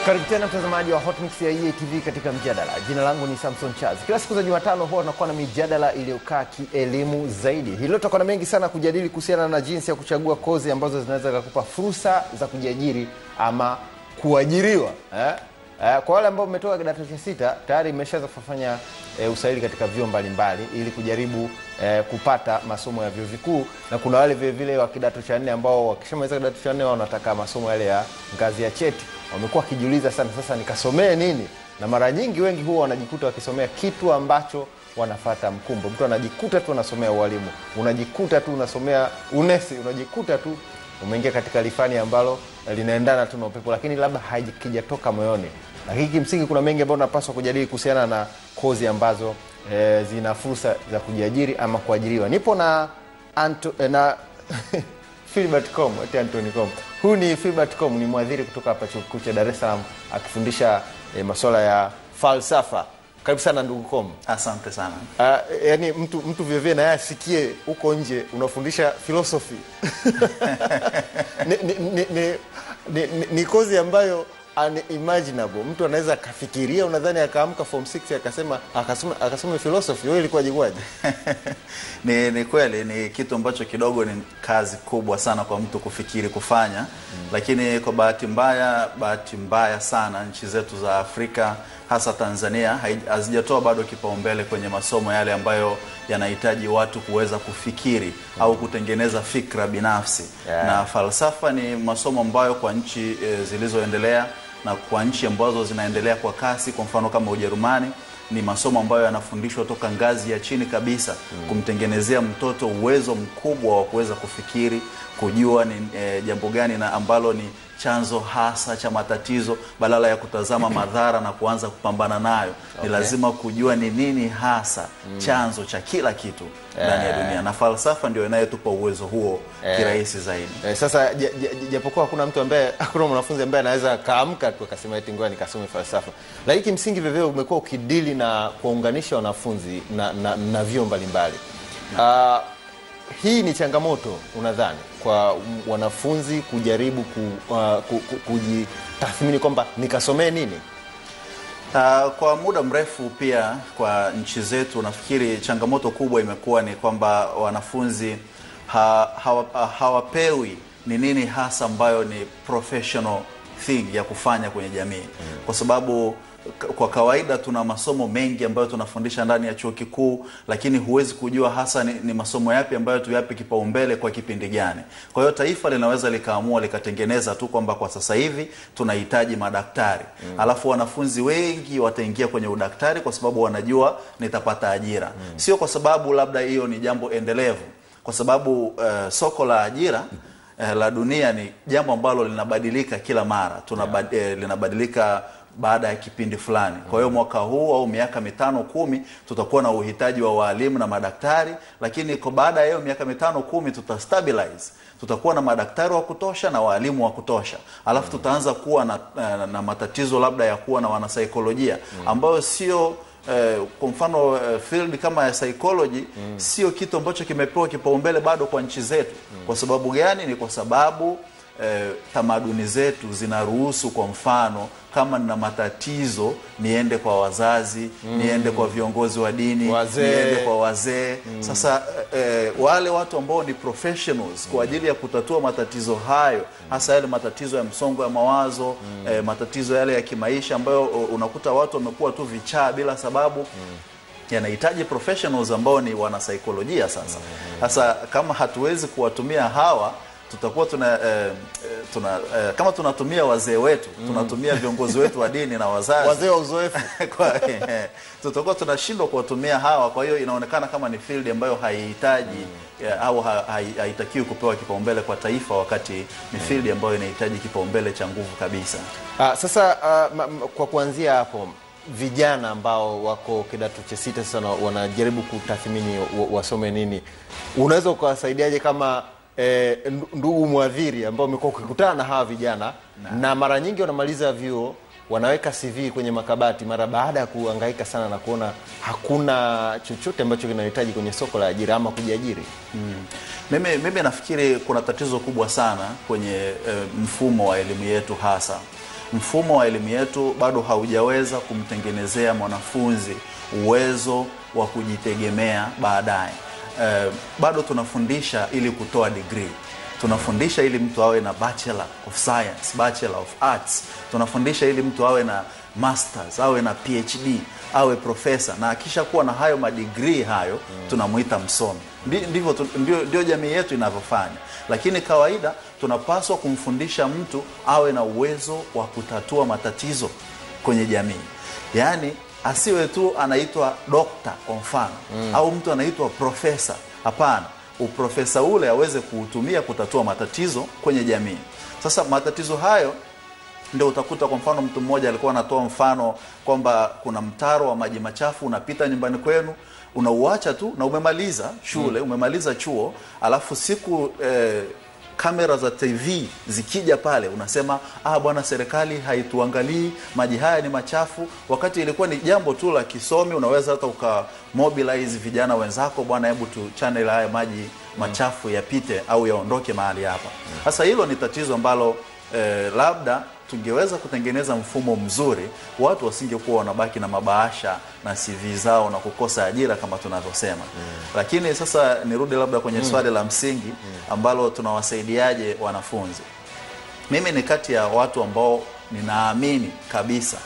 Karibu tena mtazamaji wa Hotmix ya EA TV katika mjadala. Jina langu ni Samson Charles. Kila siku za Jumatano huwa tunakuwa na mijadala iliyokaa kielimu zaidi. Hilo tutakuwa na mengi sana kujadili kuhusiana na jinsi ya kuchagua kozi ambazo zinaweza kukupa fursa za kujiajiri ama kuajiriwa. Kwa wale ambao mmetoka kidato cha 6 tayari mmeshaanza kufanya usaili katika vyuo mbalimbali ili kujaribu kupata masomo ya vyuo vikuu, na kuna wale vile vile wa kidato cha 4 ambao wakishamaliza kidato cha 4 wanataka masomo yale ya ngazi ya cheti. Wamekuwa kijiuliza sana, sasa nikasomee nini? Na mara nyingi wengi huwa wanajikuta wakisomea kitu ambacho wanafuata mkumbo. Mtu anajikuta tu anasomea ualimu, unajikuta tu unasomea unesi, unajikuta tu umeingia katika lifani ambalo linaendana tu na upepo, lakini labda haijatoka moyoni. Lakini kimsingi kuna mengi ambayo tunapaswa kujadili kuhusiana na kozi ambazo zina fursa za kujiajiri ama kuajiriwa. Nipo na Philbert Com, Anthony Com. Huyu ni Philbert Com, ni mwadhiri kutoka hapa Chuo Kikuu cha Dar es Salaam akifundisha masuala ya falsafa. Karibu sana ndugu Com. Asante sana. Yaani mtu vivyo na yeye asikie huko nje unafundisha philosophy. Ni kozi ambayo unimaginable. Mtu anaweza kafikiria, unadhani akaamka form 6 akasema philosophy. Wewe ilikuwa jigwaje? Ni kweli ni kitu ambacho kidogo ni kazi kubwa sana kwa mtu kufikiri kufanya. Lakini kwa bahati mbaya sana nchi zetu za Afrika hasa Tanzania hazijatoa bado kipaumbele kwenye masomo yale ambayo yanahitaji watu kuweza kufikiri au kutengeneza fikra binafsi. Na falsafa ni masomo ambayo kwa nchi zilizoendelea na kwa nchi ambazo zinaendelea kwa kasi, kwa mfano kama Ujerumani, ni masomo ambayo yanafundishwa toka ngazi ya chini kabisa, kumtengenezea mtoto uwezo mkubwa wa kuweza kufikiri, kujua ni jambo gani na ambalo ni chanzo hasa cha matatizo, badala ya kutazama madhara na kuanza kupambana nayo. Ni lazima kujua ni nini hasa chanzo cha kila kitu ndani ya dunia, na falsafa ndio inayotupa uwezo huo kirahisi zaidi. Sasa japokuwa hakuna mwanafunzi ambaye anaweza kaamka tu akasema eti ngoja nikasome falsafa, lakini kimsingi vivyo umekuwa ukidili na kuunganisha wanafunzi na vyuo mbalimbali. Hii ni changamoto unadhani kwa wanafunzi kujaribu kujitathmini kwamba nikasomee nini? Kwa muda mrefu pia kwa nchi zetu nafikiri changamoto kubwa imekuwa ni kwamba wanafunzi hawapewi ni nini hasa ambayo ni professional thing ya kufanya kwenye jamii. Kwa sababu kwa kawaida tuna masomo mengi ambayo tunafundisha ndani ya chuo kikuu, lakini huwezi kujua hasa ni masomo yapi ambayo tuyape kipaumbele kwa kipindi gani. Kwa hiyo taifa linaweza likaamua likatengeneza tu kwamba kwa sasa hivi tunahitaji madaktari. Alafu wanafunzi wengi wataingia kwenye udaktari kwa sababu wanajua nitapata ajira. Sio kwa sababu labda hiyo ni jambo endelevu. Kwa sababu soko la ajira la dunia ni jambo ambalo linabadilika kila mara. Linabadilika baada ya kipindi fulani. Kwa hiyo mwaka huu au miaka 5-10 tutakuwa na uhitaji wa walimu na madaktari, lakini kwa baada ya hiyo miaka 5-10 tutastabilize. Tutakuwa na madaktari wa kutosha na walimu wa kutosha. Alafu tutaanza kuwa na matatizo labda ya kuwa na wanasaikolojia ambayo sio kwa mfano field kama ya psychology sio kitu ambacho kimepewa kipaumbele bado kwa nchi zetu. Kwa sababu gani? Ni kwa sababu tamaduni zetu zinaruhusu, kwa mfano kama nina matatizo niende kwa wazazi, niende kwa viongozi wa dini, niende kwa wazee. Sasa wale watu ambao ni professionals kwa ajili ya kutatua matatizo hayo, hasa yale matatizo ya msongo wa mawazo, matatizo yale ya kimaisha ambayo unakuta watu wamekuwa tu vichaa bila sababu, yanahitaji professionals ambao ni wanasaikolojia. Sasa kama hatuwezi kuwatumia hawa, tutakuwa kama tunatumia wazee wetu, tunatumia viongozi wetu wa dini na wazazi, wazee wa uzoefu, tutakuwa tunashindwa kuwatumia hawa. Kwa hiyo inaonekana kama ni field ambayo haihitaji au haitakiwi kupewa kipaumbele kwa taifa, wakati ni field ambayo inahitaji kipaumbele cha nguvu kabisa. Sasa kwa kuanzia hapo, vijana ambao wako kidato cha 6 sasa wanajaribu kutathmini wasome nini, unaweza ukawasaidiaje kama ndugu mwadhiri ambao umekuwa ukikutana na hawa vijana na mara nyingi wanamaliza vyuo wanaweka CV kwenye makabati mara baada ya kuhangaika sana na kuona hakuna chochote ambacho kinahitaji kwenye soko la ajira ama kujiajiri? Mimi nafikiri kuna tatizo kubwa sana kwenye mfumo wa elimu yetu hasa. mfumo wa elimu yetu bado haujaweza kumtengenezea mwanafunzi uwezo wa kujitegemea baadaye. Bado tunafundisha ili kutoa degree. Tunafundisha ili mtu awe na Bachelor of Science, Bachelor of Arts. Tunafundisha ili mtu awe na Masters, awe na PhD, awe professor, na akisha kuwa na hayo madegree hayo tunamuita msomi. Ndio jamii yetu inavyofanya. Lakini kawaida tunapaswa kumfundisha mtu awe na uwezo wa kutatua matatizo kwenye jamii. Yaani asiwe tu anaitwa doctor kwa mfano au mtu anaitwa professor. Hapana, uprofesa ule aweze kuutumia kutatua matatizo kwenye jamii. Sasa matatizo hayo ndio utakuta kwa mfano mtu mmoja alikuwa anatoa mfano kwamba kuna mtaro wa maji machafu unapita nyumbani kwenu, unauacha tu na umemaliza shule, umemaliza chuo, alafu siku kamera za TV zikija pale unasema bwana serikali haituangalii, maji haya ni machafu, wakati ilikuwa ni jambo tu la kisomi. Unaweza hata ukamobilize vijana wenzako, bwana hebu tu channel haya maji machafu yapite au yaondoke mahali hapa. Sasa hilo ni tatizo ambalo labda tungeweza kutengeneza mfumo mzuri, watu wasingekuwa wanabaki na mabahasha na CV zao na kukosa ajira kama tunavyosema. Lakini sasa nirudi labda kwenye swali la msingi ambalo tunawasaidiaje wanafunzi. Mimi ni kati ya watu ambao ninaamini kabisa,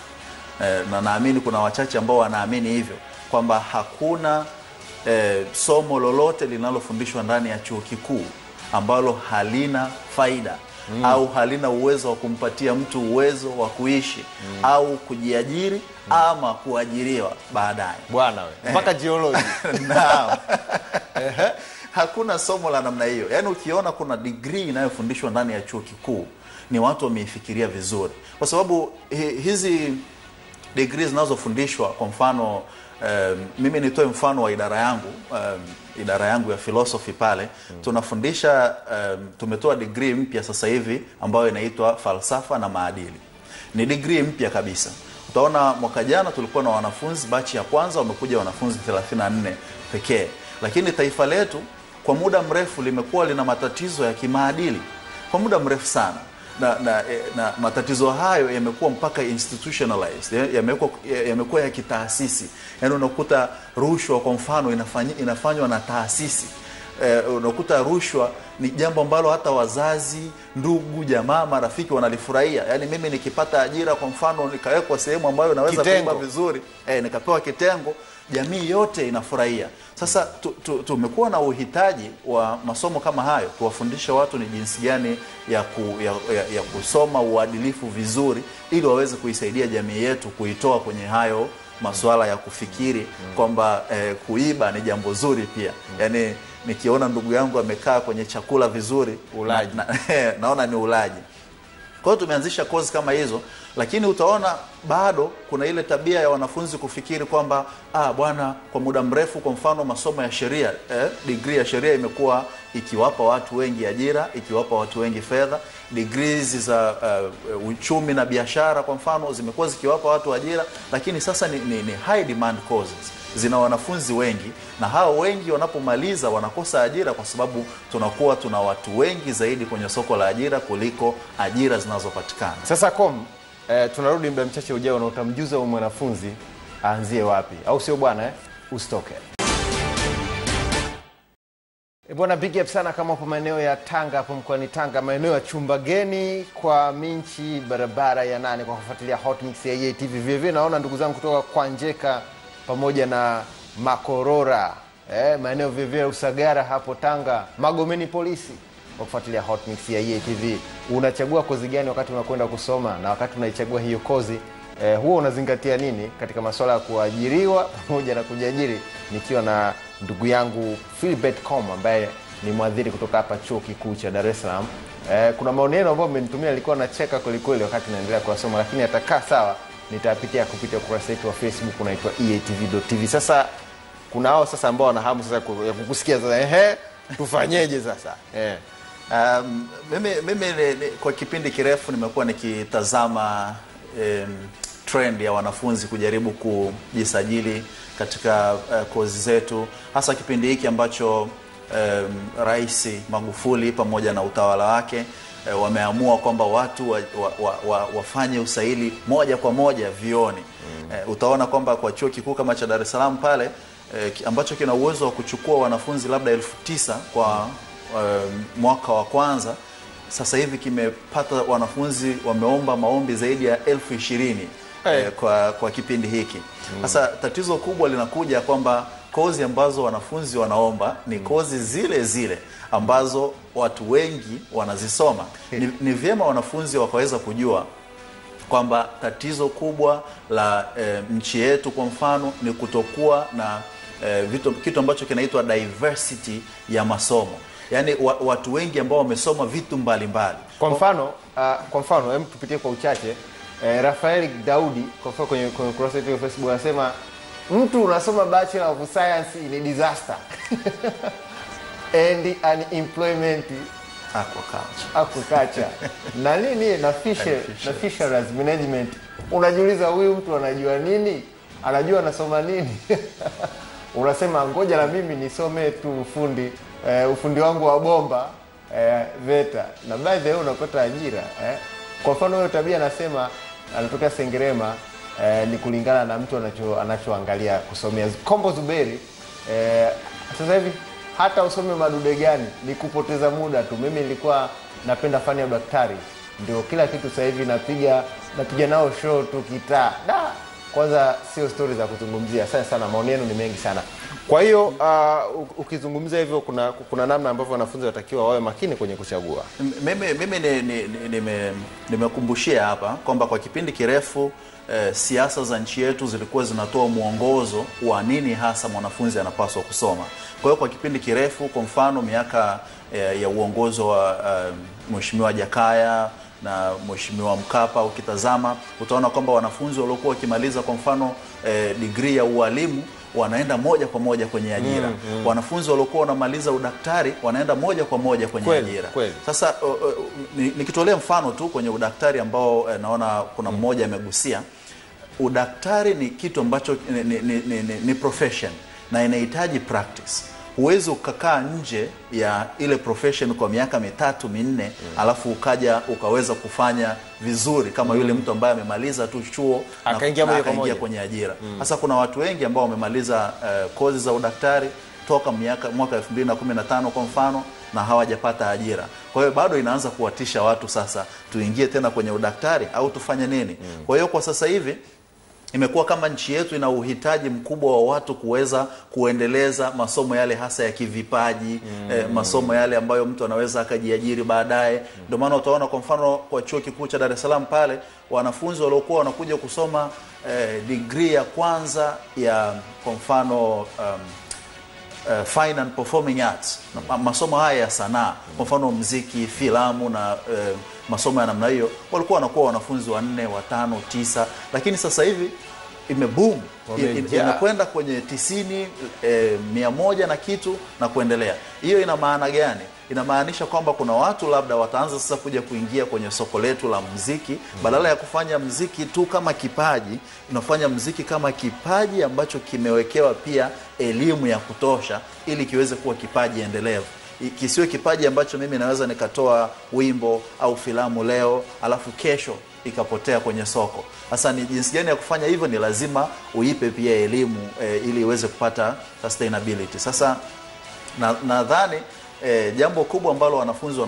na naamini kuna wachache ambao wanaamini hivyo, kwamba hakuna somo lolote linalofundishwa ndani ya chuo kikuu ambalo halina faida au halina uwezo wa kumpatia mtu uwezo wa kuishi au kujiajiri ama kuajiriwa baadaye. Bwana wewe, mpaka geology. Naam. Hakuna somo la namna hiyo. Yaani ukiona kuna degree inayofundishwa ndani ya chuo kikuu, ni watu wameifikiria vizuri. Kwa sababu hizi degrees zinazofundishwa, kwa mfano mimi nitoe mfano wa idara yangu ya philosophy pale. Tunafundisha tumetoa degree mpya sasa hivi ambayo inaitwa falsafa na maadili. Ni degree mpya kabisa. Utaona mwaka jana tulikuwa na wanafunzi batch ya kwanza wamekuja wanafunzi 34 pekee. Lakini taifa letu kwa muda mrefu limekuwa lina matatizo ya kimaadili kwa muda mrefu sana. Na matatizo hayo yamekuwa mpaka institutionalized, yamekuwa ya kitaasisi. Yaani unakuta rushwa kwa mfano inafanywa na taasisi. Unakuta rushwa ni jambo ambalo hata wazazi, ndugu, jamaa, marafiki wanalifurahia. Yaani mimi nikipata ajira kwa mfano nikawekwa sehemu ambayo naweza kuiba vizuri, nikapewa kitengo, jamii yote inafurahia. Sasa tumekuwa na uhitaji wa masomo kama hayo, tuwafundishe watu ni jinsi gani ya kusoma uadilifu vizuri ili waweze kuisaidia jamii yetu kuitoa kwenye hayo masuala ya kufikiri kwamba kuiba ni jambo zuri pia. Yaani nikiona ndugu yangu amekaa kwenye chakula vizuri, ulaji. Naona ni ulaji. Kwa hiyo tumeanzisha kozi kama hizo, lakini utaona bado kuna ile tabia ya wanafunzi kufikiri kwamba bwana kwa muda mrefu kwa mfano masomo ya sheria, degree ya sheria imekuwa ikiwapa watu wengi ajira, ikiwapa watu wengi fedha. Degrees za uchumi na biashara kwa mfano zimekuwa zikiwapa watu ajira, lakini sasa ni high demand courses. Zina wanafunzi wengi, na hao wengi wanapomaliza wanakosa ajira kwa sababu tuna watu wengi zaidi kwenye soko la ajira kuliko ajira zinazopatikana. Sasa tunarudi muda mchache ujao na utamjuza mwanafunzi aanzie wapi, au sio bwana? Usitoke. Bwana, big up sana kama hapo maeneo ya Tanga, hapo mkoani Tanga, maeneo ya Chumbageni kwa Minchi, barabara ya 8, kwa kufuatilia Hot Mix ya EATV. Vile naona ndugu zangu kutoka kwa Njeka pamoja na Makorora, maeneo vile Usagara hapo Tanga, Magomeni polisi, kwa kufuatilia Hot Mix ya EATV. Unachagua kozi gani wakati unakwenda kusoma, na wakati unaichagua hiyo kozi huwa unazingatia nini katika masuala ya kuajiriwa pamoja na kujiajiri? Nikiwa na ndugu yangu Philbert Com ambaye ni mwadhiri kutoka hapa Chuo Kikuu cha Dar es Salaam. Kuna maoneno ambayo amenitumia, nilikuwa nacheka kweli wakati naendelea kusoma, lakini atakaa sawa, nitapitia kupitia ukurasa wetu wa Facebook unaitwa EATV.tv. Sasa kuna hao sasa ambao wana hamu sasa ya kukusikia sasa, tufanyeje sasa? Mimi kwa kipindi kirefu nimekuwa nikitazama trend ya wanafunzi kujaribu kujisajili katika kozi zetu, hasa kipindi hiki ambacho Rais Magufuli pamoja na utawala wake wameamua kwamba watu wafanye usaili moja kwa moja vioni. Utaona kwamba kwa chuo kikuu kama cha Dar es Salaam pale ambacho kina uwezo wa kuchukua wanafunzi labda 9,000 kwa mwaka wa kwanza, sasa hivi kimepata wanafunzi wameomba maombi zaidi ya 20,000 kwa kipindi hiki. Sasa tatizo kubwa linakuja kwamba kozi ambazo wanafunzi wanaomba ni kozi zile zile ambazo watu wengi wanazisoma. Ni vyema wanafunzi wakaweza kujua kwamba tatizo kubwa la nchi yetu kwa mfano ni kutokuwa na kitu ambacho kinaitwa diversity ya masomo. Yaani watu wengi ambao wamesoma vitu mbalimbali. Kwa mfano hem tupitie kwa uchache. Rafael Daudi kwa kwenye kurasa yetu ya Facebook anasema mtu unasoma Bachelor of Science in disaster and unemployment aquaculture na nini na fisheries management. Unajiuliza huyu mtu anajua nini? Anajua anasoma nini? Unasema ngoja na mimi nisome tu ufundi wangu wa bomba VETA, na baadaye unapata ajira. Kwa mfano huyo tabia anasema anatokea Sengerema, ni kulingana na mtu anachoangalia kusomea. Kombo Zuberi sasa hivi hata usome madude gani ni kupoteza muda tu. Mimi nilikuwa napenda fani ya daktari, ndio kila kitu sasa hivi napiga nao show tu kitaa. Kwanza sio story za kuzungumzia. Asante sana, maoni yenu ni mengi sana. Kwa hiyo ukizungumzia hivyo kuna namna ambavyo wanafunzi watakiwa wawe makini kwenye kuchagua. Mimi nimekumbushia hapa kwamba kwa kipindi kirefu siasa za nchi yetu zilikuwa zinatoa mwongozo wa nini hasa mwanafunzi anapaswa kusoma. Kwa hiyo kwa kipindi kirefu, kwa mfano miaka ya uongozo wa Mheshimiwa Jakaya na Mheshimiwa Mkapa, ukitazama utaona kwamba wanafunzi waliokuwa wakimaliza kwa mfano degree ya ualimu wanaenda moja kwa moja kwenye ajira. Wanafunzi waliokuwa wanamaliza udaktari wanaenda moja kwa moja kwenye ajira. Sasa nikitolea mfano tu kwenye udaktari ambao naona kuna mmoja amegusia. Udaktari ni kitu ambacho ni profession na inahitaji practice. Huwezi ukakaa nje ya ile profession kwa miaka 3-4 alafu ukaja ukaweza kufanya vizuri kama yule mtu ambaye amemaliza tu chuo na akaingia kwenye ajira. Sasa kuna watu wengi ambao wamemaliza kozi za udaktari toka mwaka 2015 kwa mfano na hawajapata ajira. Kwa hiyo bado inaanza kuwatisha watu, sasa tuingie tena kwenye udaktari au tufanye nini? Kwa hiyo kwa sasa hivi imekuwa kama nchi yetu ina uhitaji mkubwa wa watu kuweza kuendeleza masomo yale hasa ya kivipaji, masomo yale ambayo mtu anaweza akajiajiri baadaye. Ndio maana utaona kwa mfano kwa chuo kikuu cha Dar es Salaam pale wanafunzi waliokuwa wanakuja kusoma degree ya kwanza ya kwa mfano fine and performing arts, masomo haya ya sanaa, kwa mfano muziki, filamu na masomo ya namna hiyo, walikuwa wanakuwa wanafunzi 4, 5, 9, lakini sasa hivi imeboom, inakwenda kwenye 90, 100 na kitu na kuendelea. Hiyo ina maana gani? Inamaanisha kwamba kuna watu labda wataanza sasa kuja kuingia kwenye soko letu la muziki, badala ya kufanya muziki tu kama kipaji, unafanya muziki kama kipaji ambacho kimewekewa pia elimu ya kutosha ili kiweze kuwa kipaji endelevu. Kisiwe kipaji ambacho mimi naweza nikatoa wimbo au filamu leo alafu kesho ikapotea kwenye soko. Sasa ni jinsi gani ya kufanya hivyo? Ni lazima uipe pia elimu ili iweze kupata sustainability. Sasa nadhani jambo kubwa ambalo wanafunzi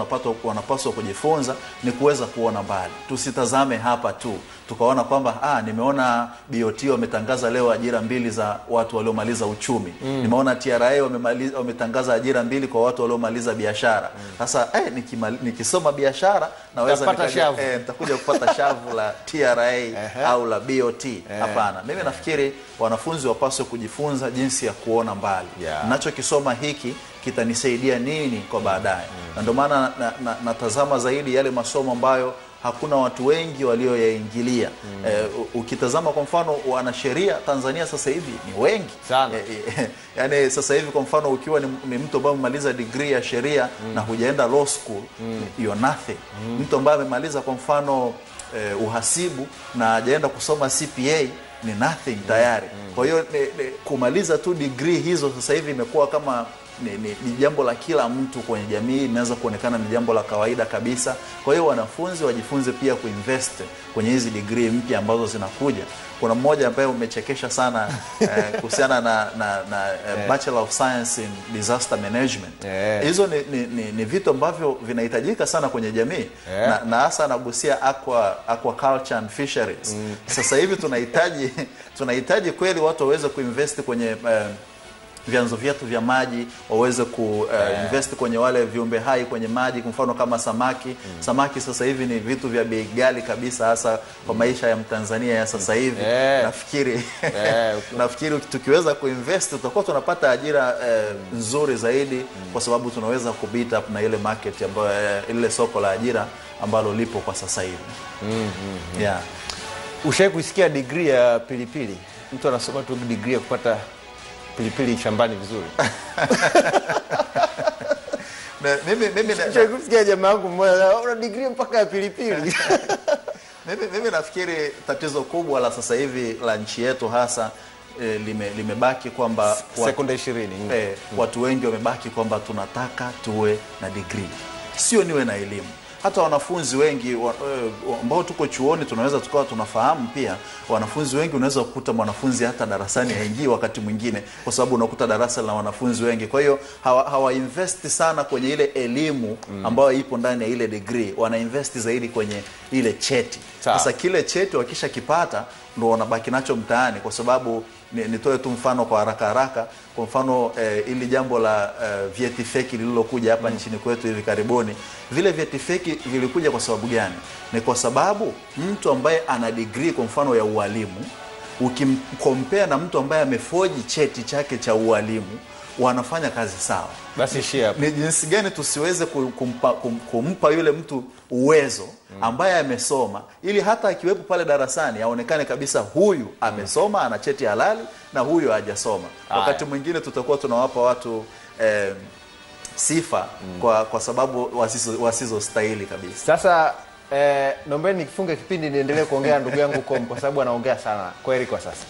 wanapaswa kujifunza ni kuweza kuona mbali. Tusitazame hapa tu tukaona kwamba nimeona BOT wametangaza leo ajira 2 za watu waliomaliza uchumi. Nimeona TRA wametangaza ajira 2 kwa watu waliomaliza biashara. Sasa nikisoma biashara naweza nitakuja kupata shavu la TRA au la BOT. Hapana. Mimi nafikiri wanafunzi wapaswe kujifunza jinsi ya kuona mbali. Ninachokisoma hiki kitanisaidia nini kwa baadaye. Na ndio maana natazama zaidi yale masomo ambayo hakuna watu wengi walioyaingilia. Ukitazama kwa mfano wanasheria Tanzania sasa hivi ni wengi sana. Yani sasa hivi kwa mfano ukiwa ni mtu ambaye amemaliza degree ya sheria na hujaenda law school, you're nothing. Mtu ambaye amemaliza kwa mfano uhasibu na hajaenda kusoma CPA ni nothing tayari. Kwa hiyo kumaliza tu degree hizo sasa hivi imekuwa kama ni jambo la kila mtu kwenye jamii, imeanza kuonekana ni jambo la kawaida kabisa. Kwa hiyo wanafunzi wajifunze pia kuinvest kwenye hizi degree mpya ambazo zinakuja. Kuna mmoja ambaye umechekesha sana kuhusiana na Bachelor of Science in Disaster Management. Hizo ni vitu ambavyo vinahitajika sana kwenye jamii, na hasa anagusia aquaculture and fisheries. Sasa hivi tunahitaji kweli watu waweze kuinvest kwenye vyanzo vyetu vya maji, waweze kuinvest kwenye wale viumbe hai kwenye maji, kwa mfano kama samaki. Samaki sasa hivi ni vitu vya bei ghali kabisa, hasa kwa maisha ya Mtanzania ya sasa hivi. Nafikiri tukiweza kuinvest tutakuwa tunapata ajira nzuri zaidi, kwa sababu tunaweza kubeat up na ile market ambayo ile soko la ajira ambalo lipo kwa sasa hivi. Ushawahi kusikia degree ya pilipili? Mtu anasoma tu degree ya kupata pilipili shambani vizuri. Mimi kusikia jamaa wangu mmoja una degree mpaka ya pilipili. Mimi nafikiri tatizo kubwa la sasa hivi la nchi yetu hasa limebaki kwamba sekunde 20 watu wengi wamebaki kwamba tunataka tuwe na degree, sio niwe na elimu. Hata wanafunzi wengi ambao tuko chuoni tunaweza tukawa tunafahamu pia, wanafunzi wengi unaweza kukuta mwanafunzi hata darasani haingii wakati mwingine, kwa sababu unakuta darasa la wanafunzi wengi. Kwa hiyo hawa invest sana kwenye ile elimu ambayo ipo ndani ya ile degree, wana invest zaidi kwenye ile cheti. Sasa kile cheti wakisha kipata ndio wanabaki nacho mtaani, kwa sababu nitoe tu mfano kwa haraka. Kwa mfano ili jambo la vyeti feki lililokuja hapa nchini kwetu hivi karibuni, vile vyeti feki vilikuja kwa sababu gani? Ni kwa sababu mtu ambaye ana degree kwa mfano ya ualimu, ukimkompea na mtu ambaye amefoji cheti chake cha ualimu, wanafanya kazi sawa. Basi share ni jinsi gani tusiweze kumpa yule mtu uwezo ambaye amesoma, ili hata akiwepo pale darasani aonekane kabisa huyu amesoma, ana cheti halali, na huyu hajasoma. Wakati mwingine tutakuwa tunawapa watu sifa kwa sababu wasizo stahili kabisa. Sasa naomba nikifunge kipindi niendelee kuongea ndugu yangu Kom, kwa sababu anaongea sana. Kwaheri kwa sasa.